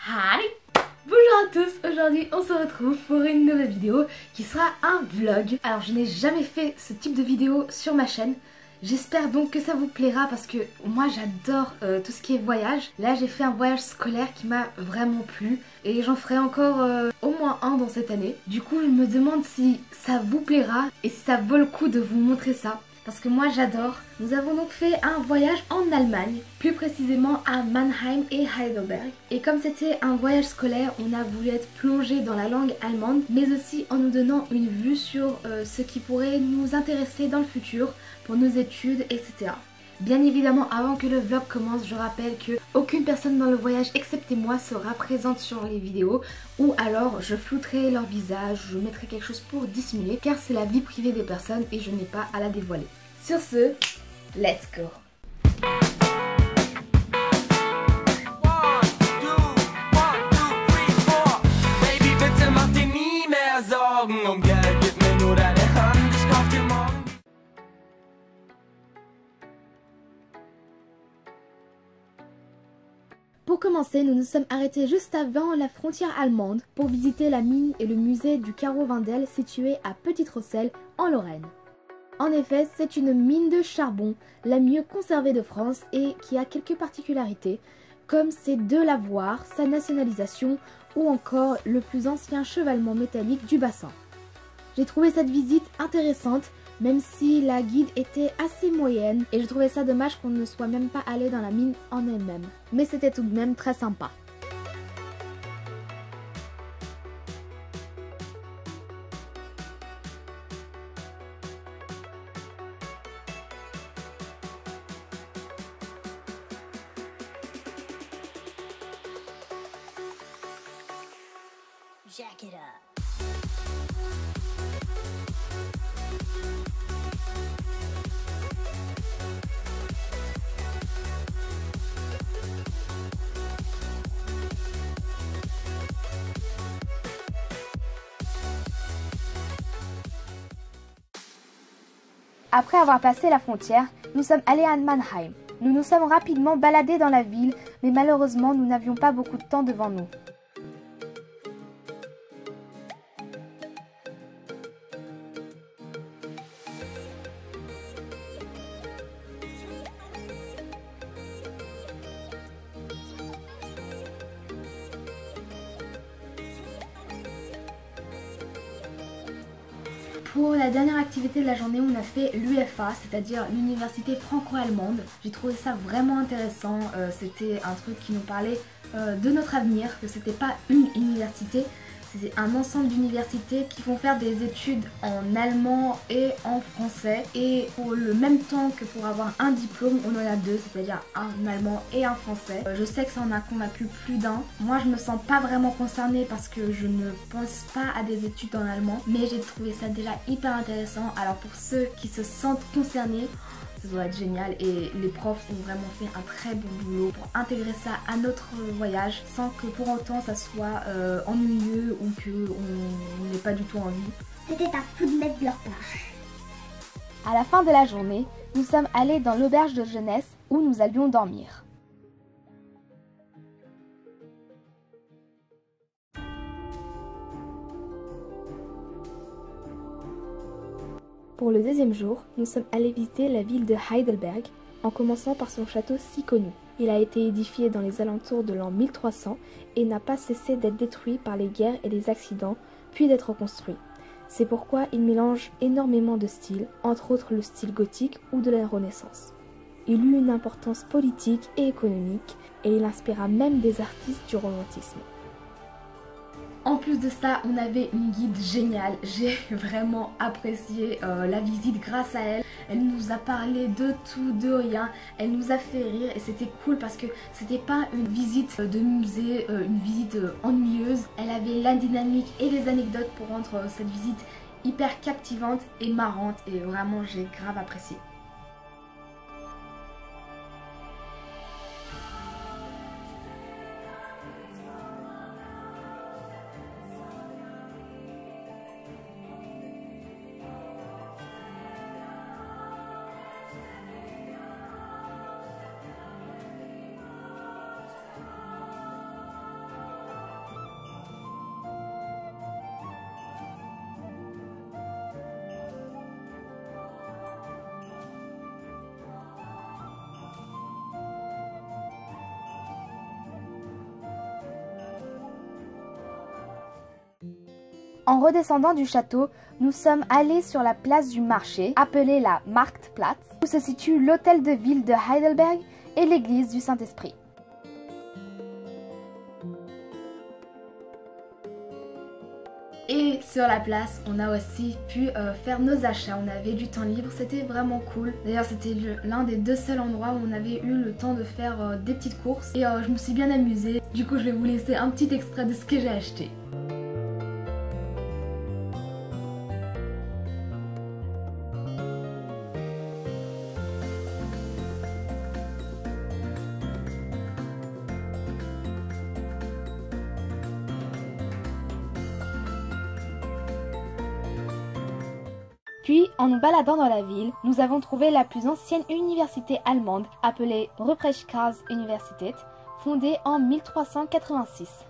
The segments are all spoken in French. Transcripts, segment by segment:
Hi! Bonjour à tous, aujourd'hui on se retrouve pour une nouvelle vidéo qui sera un vlog. Alors je n'ai jamais fait ce type de vidéo sur ma chaîne. J'espère donc que ça vous plaira parce que moi j'adore tout ce qui est voyage. Là j'ai fait un voyage scolaire qui m'a vraiment plu et j'en ferai encore au moins un dans cette année. Du coup je me demande si ça vous plaira et si ça vaut le coup de vous montrer ça. Parce que moi j'adore. Nous avons donc fait un voyage en Allemagne, plus précisément à Mannheim et Heidelberg. Et comme c'était un voyage scolaire, on a voulu être plongé dans la langue allemande, mais aussi en nous donnant une vue sur ce qui pourrait nous intéresser dans le futur, pour nos études, etc. Bien évidemment, avant que le vlog commence, je rappelle que aucune personne dans le voyage excepté moi sera présente sur les vidéos, ou alors je flouterai leur visage, je mettrai quelque chose pour dissimuler, car c'est la vie privée des personnes et je n'ai pas à la dévoiler. Sur ce, let's go! Pour commencer, nous nous sommes arrêtés juste avant la frontière allemande pour visiter la mine et le musée du carreau Wendel situé à Petite-Rosselle en Lorraine. En effet, c'est une mine de charbon, la mieux conservée de France et qui a quelques particularités, comme ses deux lavoirs, sa nationalisation ou encore le plus ancien chevalement métallique du bassin. J'ai trouvé cette visite intéressante, même si la guide était assez moyenne et je trouvais ça dommage qu'on ne soit même pas allé dans la mine en elle-même. Mais c'était tout de même très sympa. Jack it up. Après avoir passé la frontière, nous sommes allés à Mannheim. Nous nous sommes rapidement baladés dans la ville, mais malheureusement nous n'avions pas beaucoup de temps devant nous. Pour la dernière activité de la journée, on a fait l'UFA, c'est-à-dire l'université franco-allemande. J'ai trouvé ça vraiment intéressant, c'était un truc qui nous parlait de notre avenir, que c'était pas une université, c'était un ensemble d'universités qui vont faire des études en allemand et en français. Et pour le même temps que pour avoir un diplôme, on en a deux, c'est-à-dire un allemand et un français. Je sais que ça en a convaincu plus d'un. Moi je me sens pas vraiment concernée parce que je ne pense pas à des études en allemand, mais j'ai trouvé ça déjà hyper intéressant. Alors pour ceux qui se sentent concernés, ça doit être génial et les profs ont vraiment fait un très bon boulot pour intégrer ça à notre voyage sans que pour autant ça soit ennuyeux ou qu'on n'ait pas du tout envie. C'était un coup de maître de leur part. À la fin de la journée, nous sommes allés dans l'auberge de jeunesse où nous allions dormir. Pour le deuxième jour, nous sommes allés visiter la ville de Heidelberg, en commençant par son château si connu. Il a été édifié dans les alentours de l'an 1300 et n'a pas cessé d'être détruit par les guerres et les accidents, puis d'être reconstruit. C'est pourquoi il mélange énormément de styles, entre autres le style gothique ou de la Renaissance. Il eut une importance politique et économique, et il inspira même des artistes du romantisme. En plus de ça, on avait une guide géniale, j'ai vraiment apprécié la visite grâce à elle. Elle nous a parlé de tout, de rien, elle nous a fait rire et c'était cool parce que c'était pas une visite de musée, une visite ennuyeuse. Elle avait la dynamique et les anecdotes pour rendre cette visite hyper captivante et marrante et vraiment j'ai grave apprécié. En redescendant du château, nous sommes allés sur la place du marché, appelée la Marktplatz, où se situe l'hôtel de ville de Heidelberg et l'église du Saint-Esprit. Et sur la place, on a aussi pu faire nos achats, on avait du temps libre, c'était vraiment cool. D'ailleurs c'était l'un des 2 seuls endroits où on avait eu le temps de faire des petites courses. Et je me suis bien amusée, du coup je vais vous laisser un petit extrait de ce que j'ai acheté. Puis, en nous baladant dans la ville, nous avons trouvé la plus ancienne université allemande, appelée Ruprecht-Karls-Universität, fondée en 1386.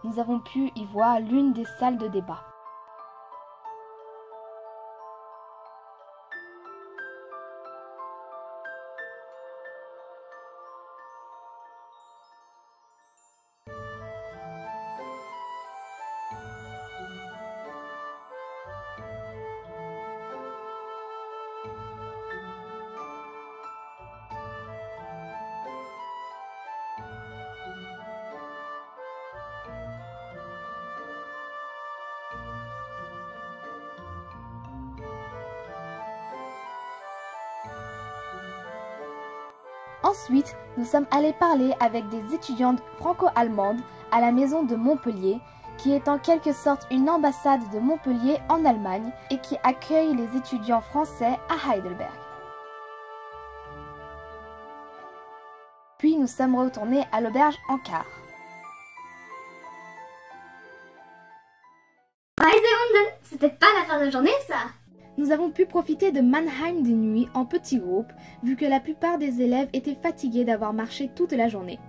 Nous avons pu y voir l'une des salles de débat. Ensuite, nous sommes allés parler avec des étudiantes franco-allemandes à la maison de Montpellier, qui est en quelque sorte une ambassade de Montpellier en Allemagne et qui accueille les étudiants français à Heidelberg. Puis nous sommes retournés à l'auberge Ankar. Reiserunden, c'était pas la fin de journée ça. Nous avons pu profiter de Mannheim de nuit en petits groupes, vu que la plupart des élèves étaient fatigués d'avoir marché toute la journée.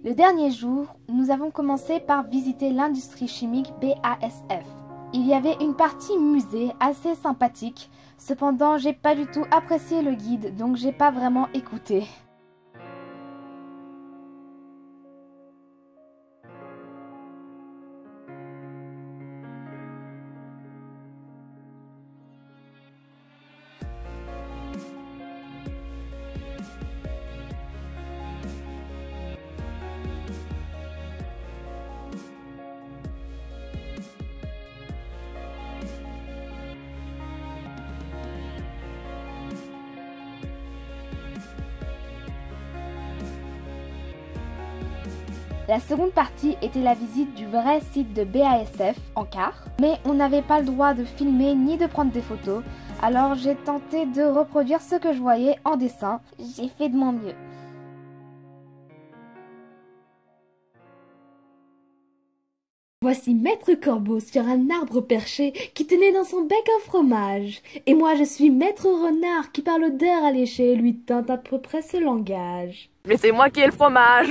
Le dernier jour, nous avons commencé par visiter l'industrie chimique BASF. Il y avait une partie musée assez sympathique, cependant j'ai pas du tout apprécié le guide, donc j'ai pas vraiment écouté. La seconde partie était la visite du vrai site de BASF, Ankar, mais on n'avait pas le droit de filmer ni de prendre des photos, alors j'ai tenté de reproduire ce que je voyais en dessin. J'ai fait de mon mieux. Voici Maître Corbeau sur un arbre perché qui tenait dans son bec un fromage. Et moi je suis Maître Renard qui par l'odeur alléchée lui tente à peu près ce langage. Mais c'est moi qui ai le fromage.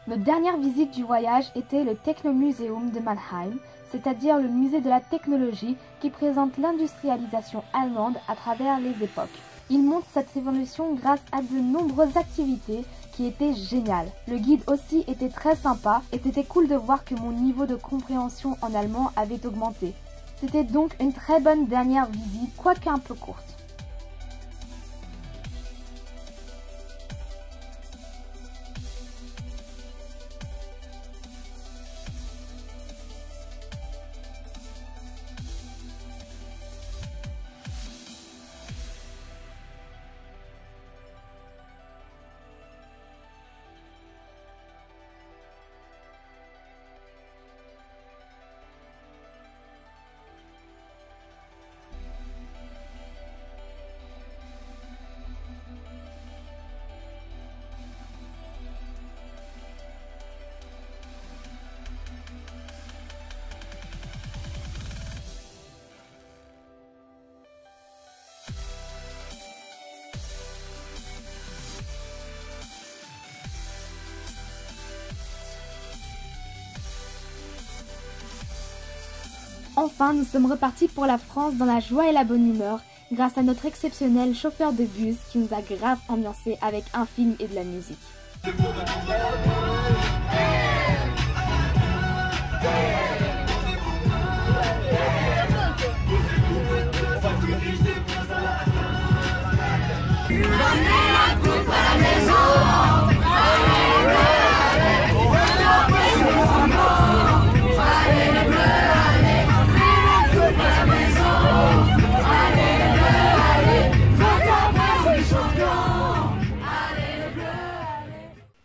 Notre dernière visite du voyage était le Technomuseum de Mannheim, c'est-à-dire le musée de la technologie qui présente l'industrialisation allemande à travers les époques. Il montre cette évolution grâce à de nombreuses activités qui étaient géniales. Le guide aussi était très sympa et c'était cool de voir que mon niveau de compréhension en allemand avait augmenté. C'était donc une très bonne dernière visite, quoique un peu courte. enfin, nous sommes repartis pour la France dans la joie et la bonne humeur, grâce à notre exceptionnel chauffeur de bus qui nous a grave ambiancé avec un film et de la musique.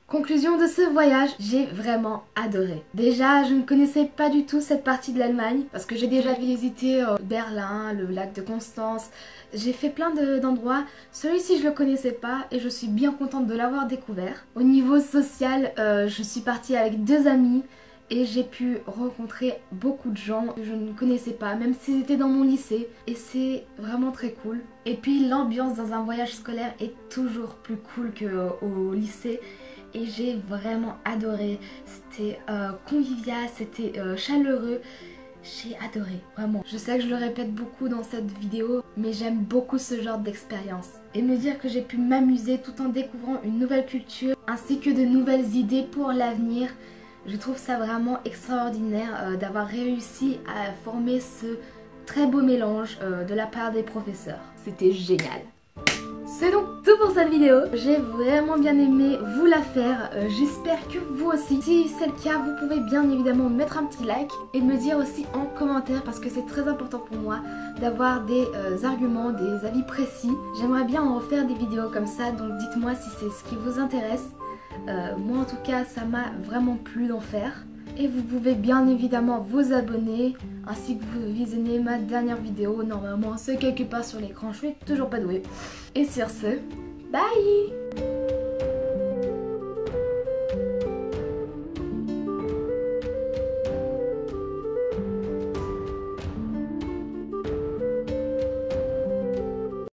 Conclusion de ce voyage, j'ai vraiment adoré. Déjà, je ne connaissais pas du tout cette partie de l'Allemagne parce que j'ai déjà visité Berlin, le lac de Constance. J'ai fait plein d'endroits. Celui-ci, je le connaissais pas et je suis bien contente de l'avoir découvert. Au niveau social, je suis partie avec 2 amis et j'ai pu rencontrer beaucoup de gens que je ne connaissais pas, même s'ils étaient dans mon lycée. Et c'est vraiment très cool. Et puis l'ambiance dans un voyage scolaire est toujours plus cool qu'au lycée. Et j'ai vraiment adoré, c'était convivial, c'était chaleureux, j'ai adoré, vraiment. Je sais que je le répète beaucoup dans cette vidéo, mais j'aime beaucoup ce genre d'expérience. Et me dire que j'ai pu m'amuser tout en découvrant une nouvelle culture, ainsi que de nouvelles idées pour l'avenir, je trouve ça vraiment extraordinaire d'avoir réussi à former ce très beau mélange de la part des professeurs. C'était génial. C'est donc tout pour cette vidéo, j'ai vraiment bien aimé vous la faire, j'espère que vous aussi. Si c'est le cas, vous pouvez bien évidemment mettre un petit like et me dire aussi en commentaire parce que c'est très important pour moi d'avoir des arguments, des avis précis. J'aimerais bien en refaire des vidéos comme ça, donc dites-moi si c'est ce qui vous intéresse. Moi en tout cas, ça m'a vraiment plu d'en faire. Et vous pouvez bien évidemment vous abonner ainsi que vous visionner ma dernière vidéo. Normalement c'est quelque part sur l'écran, je suis toujours pas douée. Et sur ce, bye!